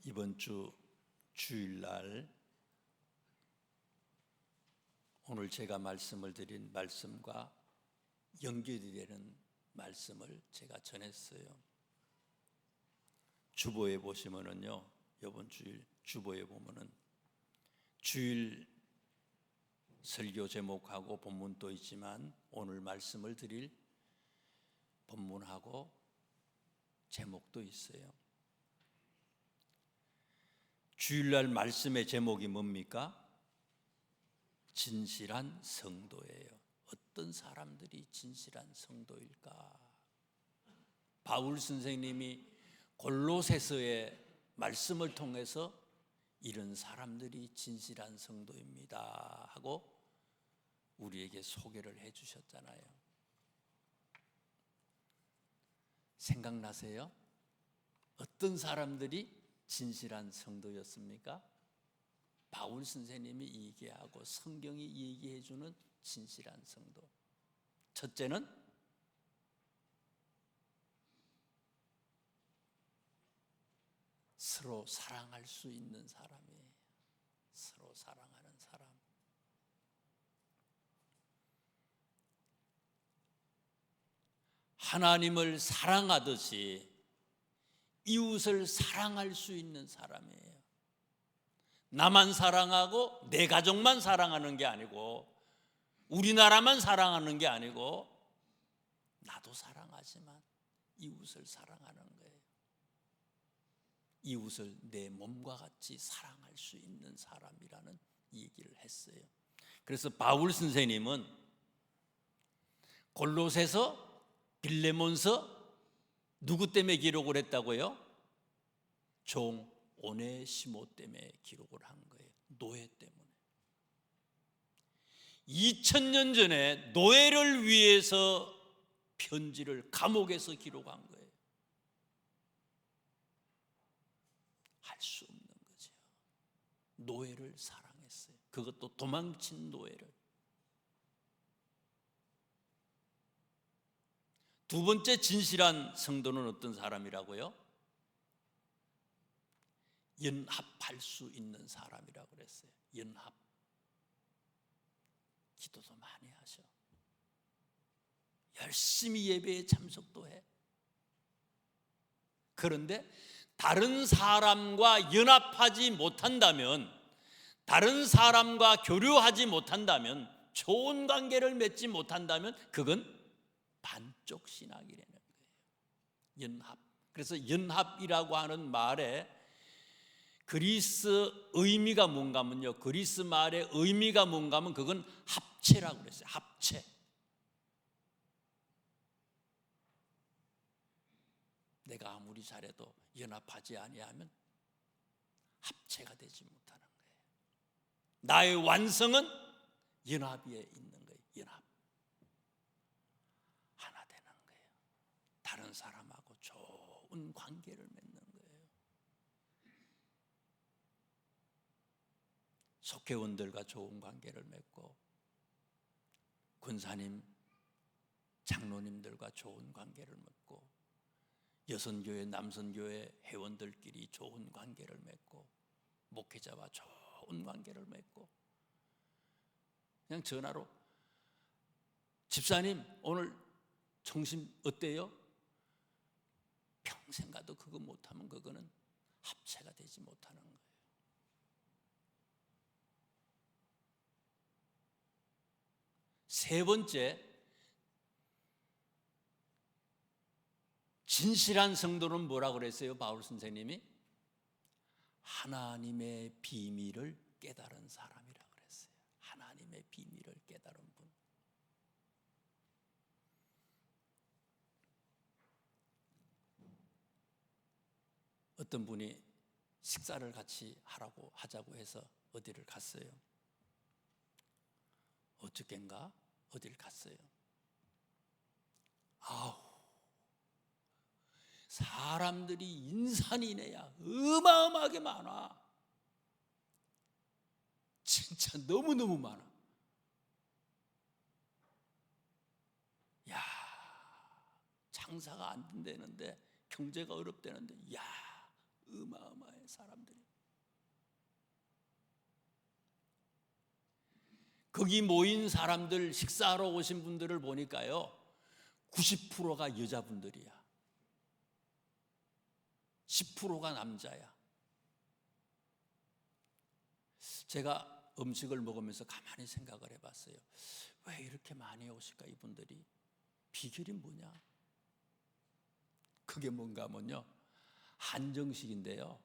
이번 주 주일날 오늘 제가 말씀을 드린 말씀과 연결이 되는 말씀을 제가 전했어요. 주보에 보시면은요, 이번 주일 주보에 보면은 주일 설교 제목하고 본문도 있지만 오늘 말씀을 드릴 본문하고 제목도 있어요. 주일날 말씀의 제목이 뭡니까? 진실한 성도예요. 어떤 사람들이 진실한 성도일까? 바울 선생님이 골로새서의 말씀을 통해서 이런 사람들이 진실한 성도입니다 하고 우리에게 소개를 해 주셨잖아요. 생각나세요? 어떤 사람들이 진실한 성도였습니까? 바울 선생님이 얘기하고 성경이 얘기해 주는 진실한 성도. 첫째는 서로 사랑할 수 있는 사람이에요. 서로 사랑하는 사람. 하나님을 사랑하듯이 이웃을 사랑할 수 있는 사람이에요. 나만 사랑하고 내 가족만 사랑하는 게 아니고 우리나라만 사랑하는 게 아니고 나도 사랑하지만 이웃을 사랑하는 거예요. 이웃을 내 몸과 같이 사랑할 수 있는 사람이라는 얘기를 했어요. 그래서 바울 선생님은 골로새서, 빌레몬서 누구 때문에 기록을 했다고요? 종 오네시모 때문에 기록을 한 거예요. 노예 때문에. 2000년 전에 노예를 위해서 편지를 감옥에서 기록한 거예요. 할 수 없는 거죠. 노예를 사랑했어요. 그것도 도망친 노예를. 두 번째 진실한 성도는 어떤 사람이라고요? 연합할 수 있는 사람이라고 그랬어요. 연합. 기도도 많이 하셔. 열심히 예배에 참석도 해. 그런데 다른 사람과 연합하지 못한다면, 다른 사람과 교류하지 못한다면, 좋은 관계를 맺지 못한다면 그건 반쪽 신학이라는 거예요. 연합. 그래서 연합이라고 하는 말에 그리스 의미가 뭔가 하면요, 그리스 말의 의미가 뭔가 하면 그건 합체라고 그랬어요. 합체. 내가 아무리 잘해도 연합하지 아니하면 합체가 되지 못하는 거예요. 나의 완성은 연합 위에 있는 거예요. 연합. 하나 되는 거예요. 다른 사람하고 좋은 관계를 맺는 거예요. 속회원들과 좋은 관계를 맺고 권사님, 장로님들과 좋은 관계를 맺고 여선교회, 남선교회 회원들끼리 좋은 관계를 맺고 목회자와 좋은 관계를 맺고 그냥 전화로 집사님 오늘 정신 어때요? 평생 가도 그거 못하면 그거는 합체가 되지 못하는 거예요. 세 번째, 진실한 성도는 뭐라고 그랬어요? 바울 선생님이 하나님의 비밀을 깨달은 사람이라고 그랬어요. 하나님의 비밀을 깨달은 분. 어떤 분이 식사를 같이 하자고 해서 어디를 갔어요. 어저께인가 어디를 갔어요. 사람들이 인산이네야 어마어마하게 많아. 진짜 너무너무 많아. 야, 장사가 안 된다는데, 경제가 어렵다는데, 야, 어마어마해. 사람들이. 거기 모인 사람들, 식사하러 오신 분들을 보니까요, 90%가 여자분들이야. 10%가 남자야. 제가 음식을 먹으면서 가만히 생각을 해봤어요. 왜 이렇게 많이 오실까, 이분들이? 비결이 뭐냐? 그게 뭔가 하면요, 한정식인데요,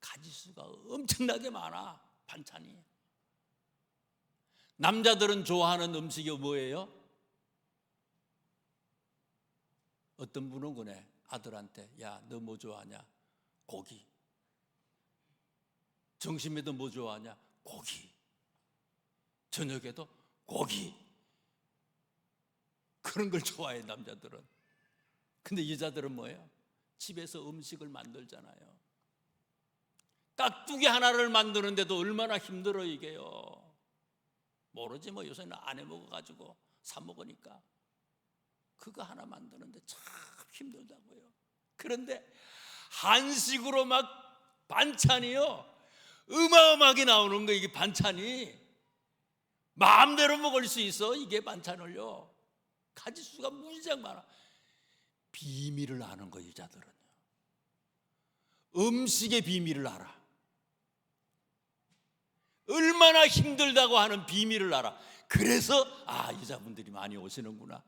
가지수가 엄청나게 많아, 반찬이. 남자들은 좋아하는 음식이 뭐예요? 어떤 분은 그래, 아들한테, 야, 너 뭐 좋아하냐? 고기. 점심에도 뭐 좋아하냐? 고기. 저녁에도 고기. 그런 걸 좋아해, 남자들은. 근데 여자들은 뭐예요? 집에서 음식을 만들잖아요. 깍두기 하나를 만드는데도 얼마나 힘들어, 이게요. 모르지, 뭐 요새는 안 해 먹어가지고 사 먹으니까. 그거 하나 만드는데 참 힘들다고요. 그런데 한식으로 막 반찬이요, 어마어마하게 나오는 거. 이게 반찬이 마음대로 먹을 수 있어. 이게 반찬을요, 가지수가 무지장 많아. 비밀을 아는 거, 여자들은요. 음식의 비밀을 알아. 얼마나 힘들다고 하는 비밀을 알아. 그래서 여자분들이 많이 오시는구나.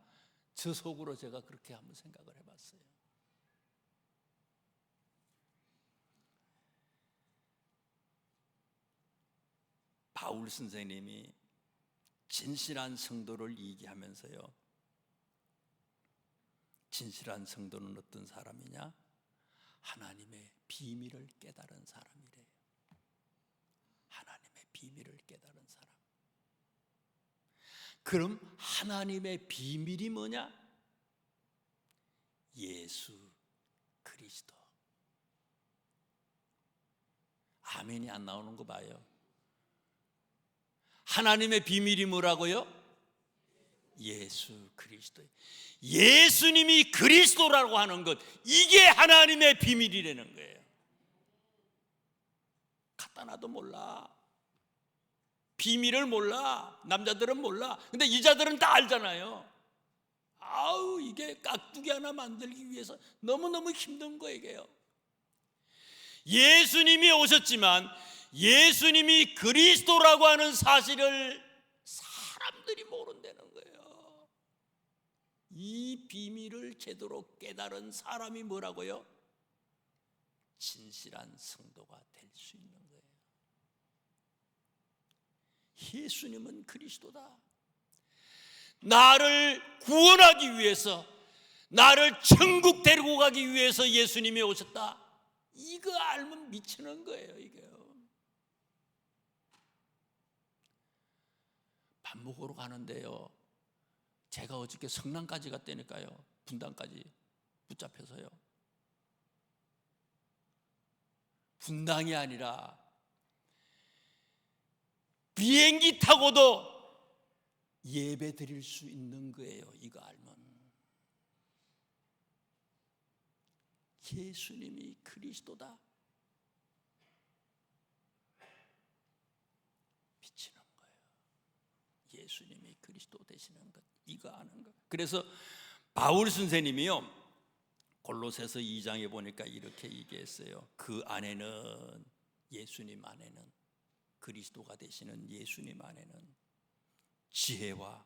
저 속으로 제가 그렇게 한번 생각을 해봤어요. 바울 선생님이 진실한 성도를 얘기하면서요, 진실한 성도는 어떤 사람이냐? 하나님의 비밀을 깨달은 사람이래요. 하나님의 비밀을 깨달은 사람. 그럼 하나님의 비밀이 뭐냐? 예수 그리스도. 아멘이 안 나오는 거 봐요. 하나님의 비밀이 뭐라고요? 예수 그리스도. 예수님이 그리스도라고 하는 것, 이게 하나님의 비밀이라는 거예요. 갖다 놔도 몰라. 비밀을 몰라. 남자들은 몰라. 근데 여자들은 다 알잖아요. 이게 깍두기 하나 만들기 위해서 너무너무 힘든 거, 이게요. 예수님이 오셨지만 예수님이 그리스도라고 하는 사실을 사람들이 모른다는 거예요. 이 비밀을 제대로 깨달은 사람이 뭐라고요? 진실한 성도가 될 수 있는 거예요. 예수님은 그리스도다. 나를 구원하기 위해서, 나를 천국 데리고 가기 위해서 예수님이 오셨다. 이거 알면 미치는 거예요, 이게요. 밥 먹으러 가는데요, 제가 어저께 성남까지 갔다니까요. 분당까지 붙잡혀서요. 분당이 아니라 비행기 타고도 예배 드릴 수 있는 거예요, 이거 알면. 예수님이 그리스도다. 미치는 거예요. 예수님이 그리스도 되시는 것, 이거 아는 것. 그래서 바울 선생님이요, 골로새서 2장에 보니까 이렇게 얘기했어요. 그 안에는, 예수님 안에는, 그리스도가 되시는 예수님 안에는 지혜와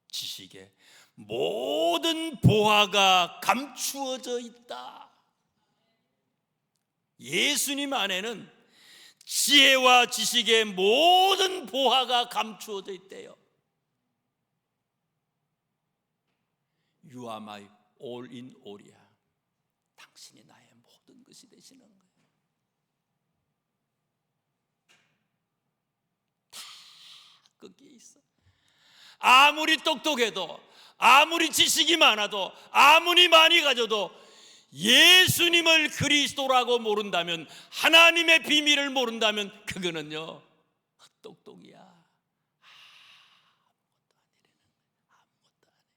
지식의 모든 보화가 감추어져 있다. 예수님 안에는 지혜와 지식의 모든 보화가 감추어져 있대요. You are my all in all이야. 당신이 나의 모든 것이 되시는 거예요. 다 거기에 있어. 아무리 똑똑해도, 아무리 지식이 많아도, 아무리 많이 가져도 예수님을 그리스도라고 모른다면, 하나님의 비밀을 모른다면 그거는요, 헛똑똑이야. 아무것도 안 해.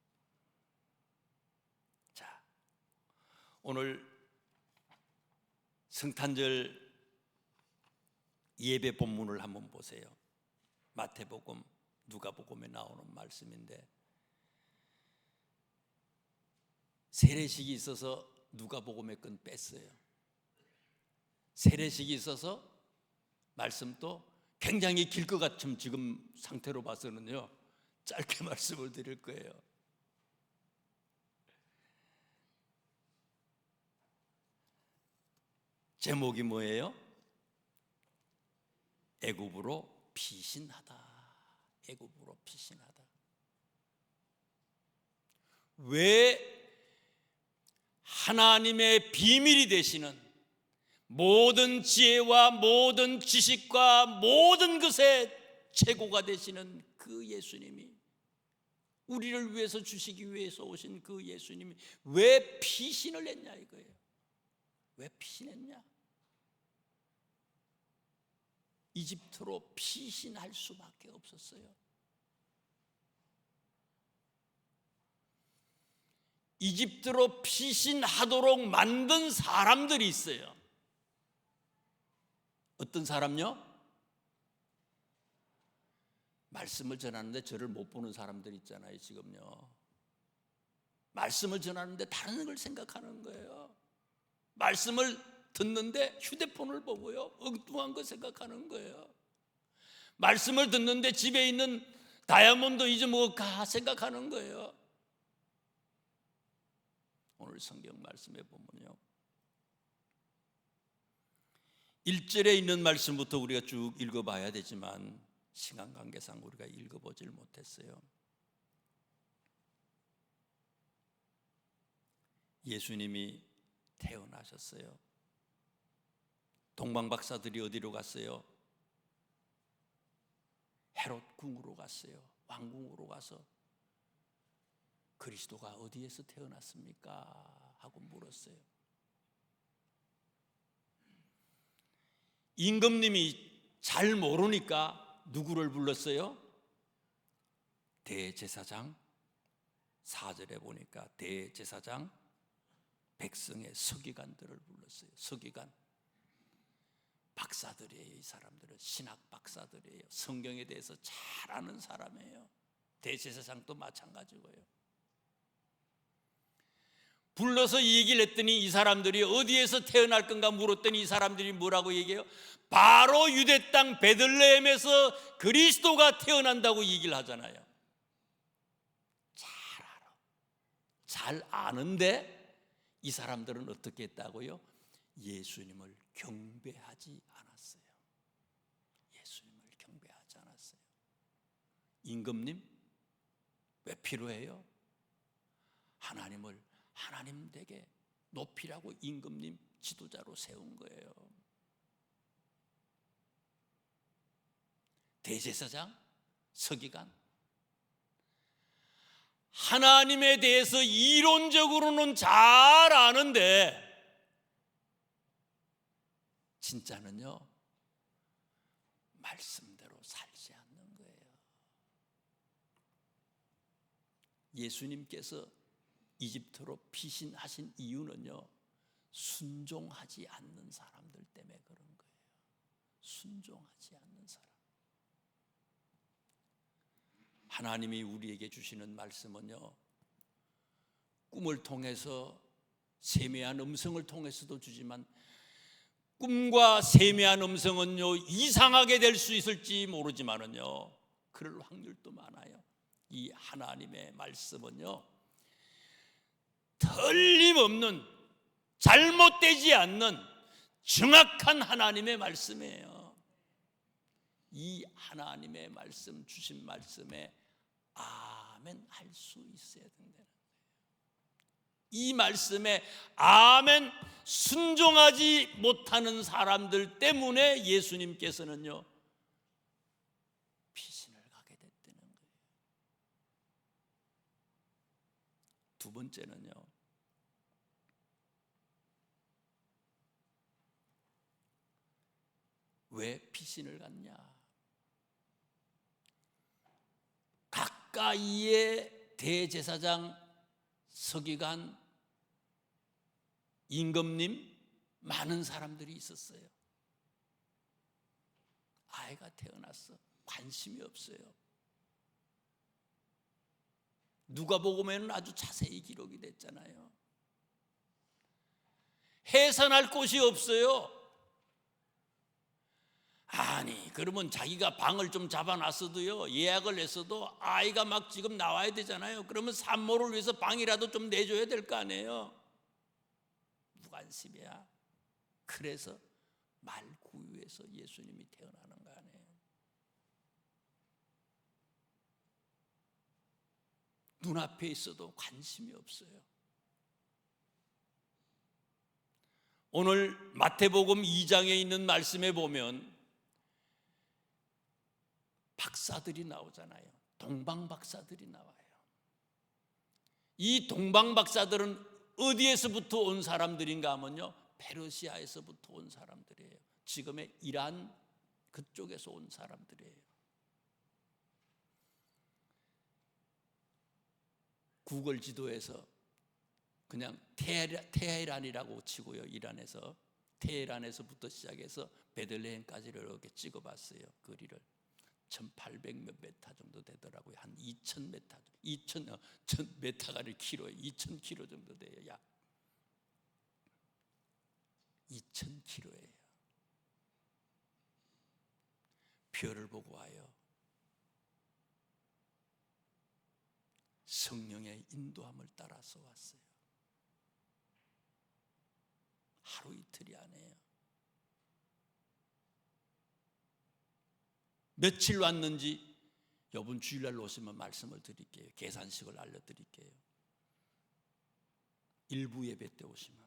자, 오늘 성탄절 예배 본문을 한번 보세요. 마태복음, 누가복음에 나오는 말씀인데, 세례식이 있어서 누가복음의 건 뺐어요. 세례식이 있어서 말씀도 굉장히 길 것 같은 지금 상태로 봐서는요, 짧게 말씀을 드릴 거예요. 제목이 뭐예요? 애굽으로 피신하다. 애굽으로 피신하다. 왜 하나님의 비밀이 되시는 모든 지혜와 모든 지식과 모든 것의 최고가 되시는 그 예수님이, 우리를 위해서 주시기 위해서 오신 그 예수님이 왜 피신을 했냐 이거예요. 왜 피신했냐? 이집트로 피신할 수밖에 없었어요. 이집트로 피신하도록 만든 사람들이 있어요. 어떤 사람요? 말씀을 전하는데 저를 못 보는 사람들 있잖아요. 지금요, 말씀을 전하는데 다른 걸 생각하는 거예요. 말씀을 듣는데 휴대폰을 보고요, 엉뚱한 거 생각하는 거예요. 말씀을 듣는데 집에 있는 다이아몬드 잊어먹을까 생각하는 거예요. 오늘 성경 말씀에 보면요, 1절에 있는 말씀부터 우리가 쭉 읽어봐야 되지만 시간 관계상 우리가 읽어보질 못했어요. 예수님이 태어나셨어요. 동방박사들이 어디로 갔어요? 헤롯 궁으로 갔어요. 왕궁으로 가서 그리스도가 어디에서 태어났습니까? 하고 물었어요. 임금님이 잘 모르니까 누구를 불렀어요? 대제사장. 4절에 보니까 대제사장, 백성의 서기관들을 불렀어요. 서기관, 박사들이에요. 이 사람들은 신학 박사들이에요. 성경에 대해서 잘 아는 사람이에요. 대제사장도 마찬가지고요. 불러서 이 얘기를 했더니 이 사람들이 어디에서 태어날 건가 물었더니 이 사람들이 뭐라고 얘기해요? 바로 유대 땅 베들레헴에서 그리스도가 태어난다고 얘기를 하잖아요. 잘 알아. 잘 아는데 이 사람들은 어떻게 했다고요? 예수님을 경배하지 않았어요. 예수님을 경배하지 않았어요. 임금님 왜 필요해요? 하나님을 하나님 되게 높이라고 임금님 지도자로 세운 거예요. 대제사장, 서기관, 하나님에 대해서 이론적으로는 잘 아는데 진짜는요 말씀대로 살지 않는 거예요. 예수님께서 이집트로 피신하신 이유는요, 순종하지 않는 사람들 때문에 그런 거예요. 순종하지 않는 사람. 하나님이 우리에게 주시는 말씀은요, 꿈을 통해서 세미한 음성을 통해서도 주지만 꿈과 세미한 음성은요 이상하게 될 수 있을지 모르지만은요 그럴 확률도 많아요. 이 하나님의 말씀은요 틀림없는, 잘못되지 않는 정확한 하나님의 말씀이에요. 이 하나님의 말씀, 주신 말씀에 아멘 할 수 있어야 된다는 거예요. 이 말씀에 아멘 순종하지 못하는 사람들 때문에 예수님께서는요 피신을 가게 됐다는 거예요. 두 번째는요, 왜 피신을 갔냐? 가까이에 대제사장, 서기관, 임금님 많은 사람들이 있었어요. 아이가 태어났어. 관심이 없어요. 누가복음에는 아주 자세히 기록이 됐잖아요. 해산할 곳이 없어요. 아니, 그러면 자기가 방을 좀 잡아놨어도요, 예약을 했어도 아이가 막 지금 나와야 되잖아요. 그러면 산모를 위해서 방이라도 좀 내줘야 될 거 아니에요. 무관심이야. 그래서 말구유에서 예수님이 태어나는 거 아니에요. 눈앞에 있어도 관심이 없어요. 오늘 마태복음 2장에 있는 말씀에 보면 박사들이 나오잖아요. 동방박사들이 나와요. 이 동방박사들은 어디에서부터 온 사람들인가 하면요, 페르시아에서부터 온 사람들이에요. 지금의 이란 그쪽에서 온 사람들이에요. 구글 지도에서 그냥 테헤란이라고 치고요, 이란에서 테헤란에서부터 시작해서 베들레헴까지를 이렇게 찍어봤어요. 거리를 1800몇 메타 정도 되더라고요. 한 2000메타, 1000메타가 키로에 2000km 정도 돼요. 약 2000km예요. 별을 보고 와요. 성령의 인도함을 따라서 왔어요. 하루 이틀이 아니에요. 며칠 왔는지 여분 주일날 오시면 말씀을 드릴게요. 계산식을 알려드릴게요. 일부 예배 때 오시면.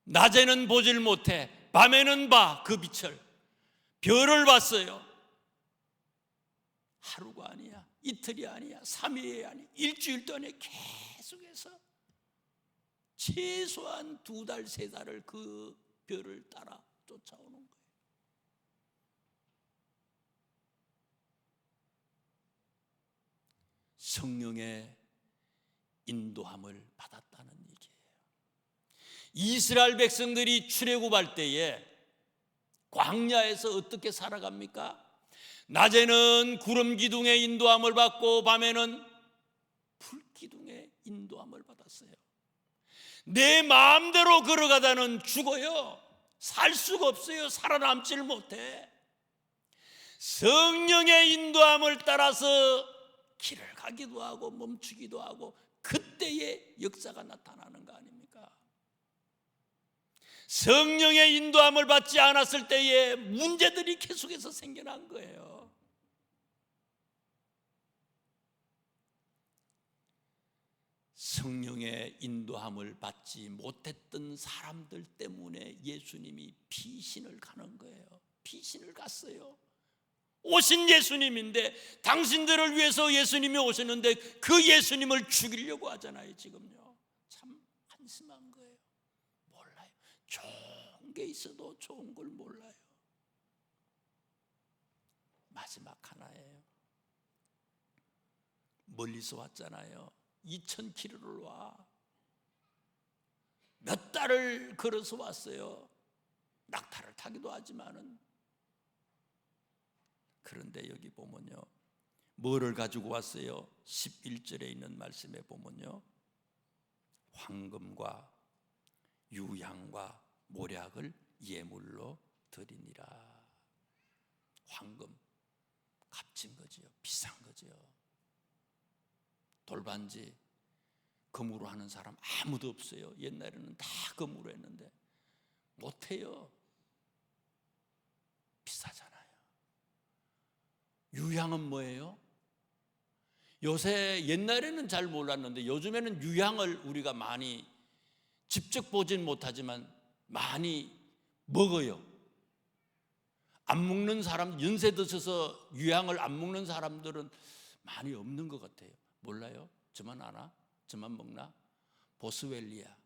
낮에는 보질 못해 밤에는 봐 그 빛을. 별을 봤어요. 하루가 아니야, 이틀이 아니야, 3일이 아니야, 일주일도 아니야. 계속해서 최소한 2달, 3달을 그 별을 따라 쫓아오는 거예요. 성령의 인도함을 받았다는 얘기예요. 이스라엘 백성들이 출애굽할 때에 광야에서 어떻게 살아갑니까? 낮에는 구름 기둥의 인도함을 받고 밤에는 불 기둥의 인도함을 받았어요. 내 마음대로 걸어가다는 죽어요. 살 수가 없어요. 살아남지를 못해. 성령의 인도함을 따라서 길을 가기도 하고 멈추기도 하고 그때의 역사가 나타나는 거 아닙니까? 성령의 인도함을 받지 않았을 때에 문제들이 계속해서 생겨난 거예요. 성령의 인도함을 받지 못했던 사람들 때문에 예수님이 피신을 가는 거예요. 피신을 갔어요. 오신 예수님인데, 당신들을 위해서 예수님이 오셨는데 그 예수님을 죽이려고 하잖아요. 지금요. 참 한심한 거예요. 몰라요. 좋은 게 있어도 좋은 걸 몰라요. 마지막 하나예요. 멀리서 왔잖아요. 2000km를 와. 몇 달을 걸어서 왔어요. 낙타를 타기도 하지만은. 그런데 여기 보면요, 뭐를 가지고 왔어요? 11절에 있는 말씀에 보면요, 황금과 유향과 모략을 예물로 드리니라. 황금, 값진 거지요. 비싼 거지요. 돌반지 금으로 하는 사람 아무도 없어요. 옛날에는 다 금으로 했는데 못해요. 비싸잖아요. 유향은 뭐예요? 요새, 옛날에는 잘 몰랐는데 요즘에는 유향을 우리가 많이 직접 보진 못하지만 많이 먹어요. 안 먹는 사람, 연세 드셔서 유향을 안 먹는 사람들은 많이 없는 것 같아요. 몰라요? 저만 아나? 저만 먹나? 보스웰리아,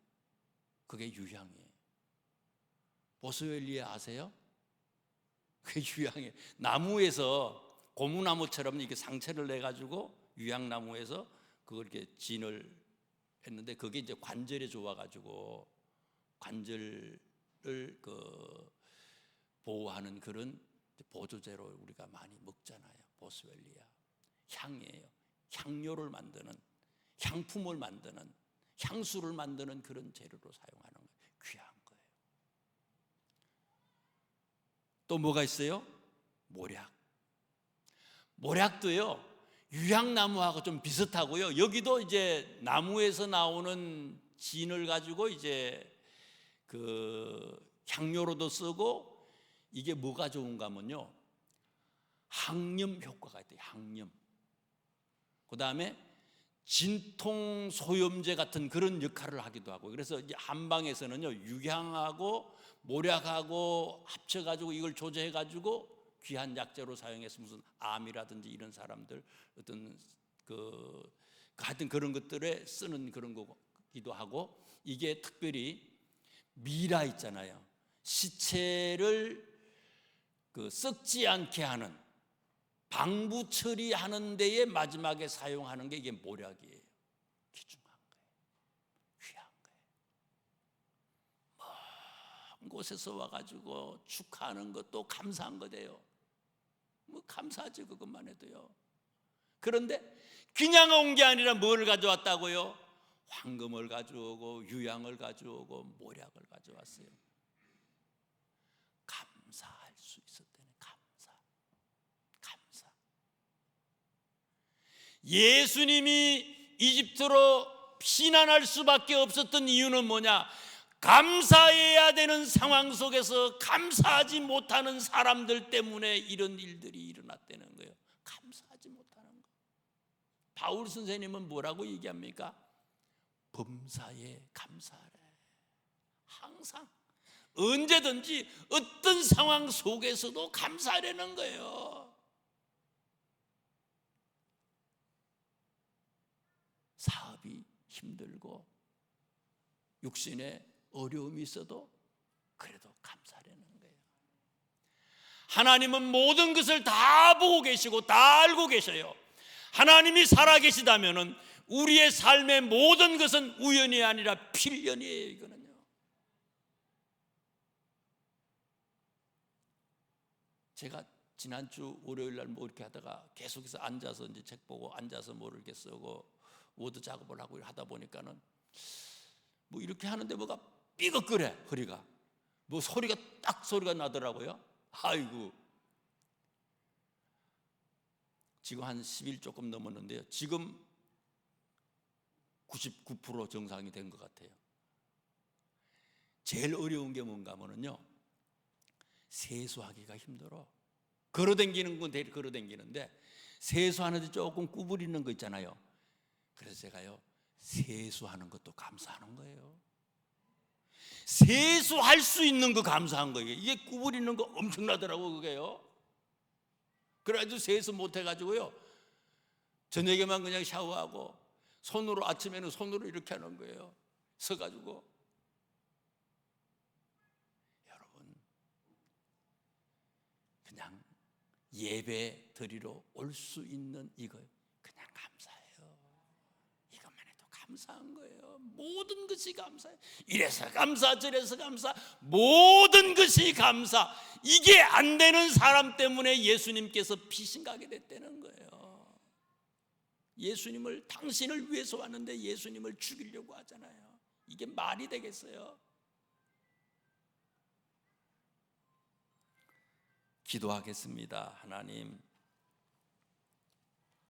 그게 유향이에요. 보스웰리아 아세요? 그게 유향이에요. 나무에서, 고무나무처럼 이렇게 상체를 내가지고 유향나무에서 그걸 이렇게 진을 했는데 그게 이제 관절에 좋아가지고 관절을 보호하는 그런 보조제로 우리가 많이 먹잖아요. 보스웰리아. 향이에요. 향료를 만드는, 향품을 만드는, 향수를 만드는 그런 재료로 사용하는 거예요. 귀한 거예요. 또 뭐가 있어요? 모략. 모략도요, 유향나무하고 좀 비슷하고요. 여기도 이제 나무에서 나오는 진을 가지고 이제 그 향료로도 쓰고, 이게 뭐가 좋은가 하면요, 항염 효과가 있대요. 항염. 그 다음에 진통 소염제 같은 그런 역할을 하기도 하고. 그래서 이제 한방에서는요, 유향하고 모략하고 합쳐가지고 이걸 조제해가지고 귀한 약재로 사용해서 무슨 암이라든지 이런 사람들 어떤 하여튼 그런 것들에 쓰는 그런 거기도 하고, 이게 특별히 미라 있잖아요. 시체를 썩지 않게 하는, 방부 처리하는 데에 마지막에 사용하는 게 이게 모략이에요. 귀중한 거예요. 귀한 거예요. 먼 곳에서 와가지고 축하하는 것도 감사한 거대요. 뭐 감사하지 그것만 해도요. 그런데 그냥 온 게 아니라 뭘 가져왔다고요? 황금을 가져오고 유향을 가져오고 모략을 가져왔어요. 감사할 수 있었다네. 감사. 예수님이 이집트로 피난할 수밖에 없었던 이유는 뭐냐? 감사해야 되는 상황 속에서 감사하지 못하는 사람들 때문에 이런 일들이 일어났다는 거예요. 감사하지 못하는 거. 바울 선생님은 뭐라고 얘기합니까? 범사에 감사하래. 항상 언제든지 어떤 상황 속에서도 감사하라는 거예요. 사업이 힘들고 육신에 어려움이 있어도 그래도 감사하라는 거예요. 하나님은 모든 것을 다 보고 계시고 다 알고 계셔요. 하나님이 살아계시다면 우리의 삶의 모든 것은 우연이 아니라 필연이에요. 이거는요. 제가 지난주 월요일 날 뭐 이렇게 하다가 계속해서 앉아서 이제 책 보고 앉아서 뭘 이렇게 쓰고 워드 작업을 하고 하다 보니까는 뭐 이렇게 하는데 뭐가 삐걱거려. 허리가 뭐 소리가 나더라고요. 아이고, 지금 한 10일 조금 넘었는데요, 지금 99% 정상이 된 것 같아요. 제일 어려운 게 뭔가 하면요, 세수하기가 힘들어. 걸어다니는 건 대리 걸어다니는데 세수하는데 조금 구부리는 거 있잖아요. 그래서 제가요, 세수하는 것도 감사하는 거예요. 세수할 수 있는 거 감사한 거예요. 이게 구부리는 거 엄청나더라고 그게요. 그래가지고 세수 못 해가지고요, 저녁에만 그냥 샤워하고 손으로, 아침에는 손으로 이렇게 하는 거예요. 서가지고. 여러분, 그냥 예배 드리러 올 수 있는 이거 그냥 감사해요. 이것만 해도 감사한 거예요. 모든 것이 감사해요. 이래서 감사, 저래서 감사, 모든 것이 감사. 이게 안 되는 사람 때문에 예수님께서 피신가게 됐다는 거예요. 예수님을, 당신을 위해서 왔는데 예수님을 죽이려고 하잖아요. 이게 말이 되겠어요? 기도하겠습니다. 하나님,